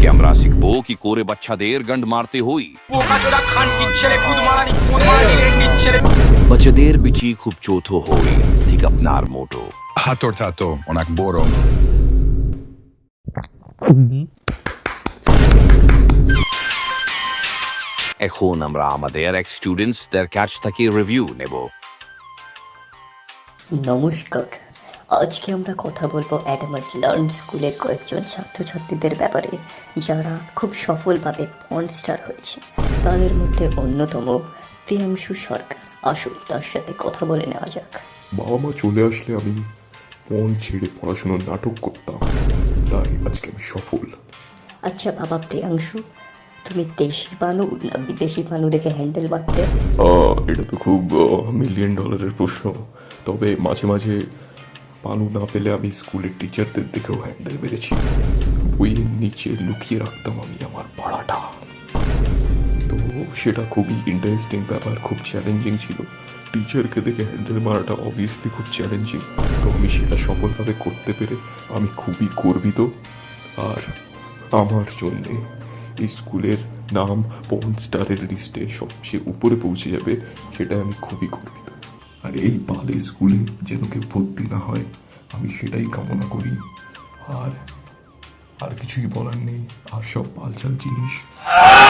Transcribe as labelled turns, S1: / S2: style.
S1: আজকে আমরা শিখবো কি করে বাচ্চাদের গন্ড মারতে হই। বাচ্চাদের বিচি খুব চৌথো হই, ঠিক আপনার মোটো
S2: হাতর থাতো অনেক বড়।
S1: এখন আমরা আমাদের এক স্টুডেন্টসদের কাছ থেকে রিভিউ নেব।
S3: নমস্কার, আজকে আমরা কথা বলবো অ্যাডামাস লার্ন স্কুলের কয়েকজন ছাত্রছাত্রীদের ব্যাপারে যারা খুব সফলভাবে পর্ন স্টার হয়েছে। তাদের মধ্যে অন্যতম প্রিয়াংশু সরকার। আসুন তার সাথে কথা বলে নেওয়া যাক।
S4: বাবা মা চলে আসলে আমি পণ ছেড়ে পড়াশোনার নাটক করতাম, তাই আজকে আমি সফল।
S3: আচ্ছা বাবা প্রিয়াংশু, তুমি দেশি বানু না বিদেশি বানু দেখে হ্যান্ডেল মারতে?
S4: এটা তো খুব $1,000,000 প্রশ্ন। তবে মাঝে মাঝে পানু না পেলে আমি স্কুলের টিচারদের দেখেও হ্যান্ডেল মেরেছি। বইয়ের নিচে লুকিয়ে রাখতাম আমি আমার পড়াটা। তো সেটা খুবই ইন্টারেস্টিং ব্যাপার, খুব চ্যালেঞ্জিং ছিল। টিচারকে দেখে হ্যান্ডেল মারাটা অবভিয়াসলি খুব চ্যালেঞ্জিং। তো আমি সেটা সফলভাবে করতে পেরে আমি খুবই গর্বিত। আর আমার জন্যে এই স্কুলের নাম পর্ন স্টারের লিস্টে সবচেয়ে উপরে পৌঁছে যাবে, সেটা আমি খুবই গর্বিত। আর এই বালে স্কুলে যেন কেউ ভর্তি না হয়, আমি সেটাই কামনা করি। আর কিছুই বলার নেই, আর সব বালচাল জিনিস।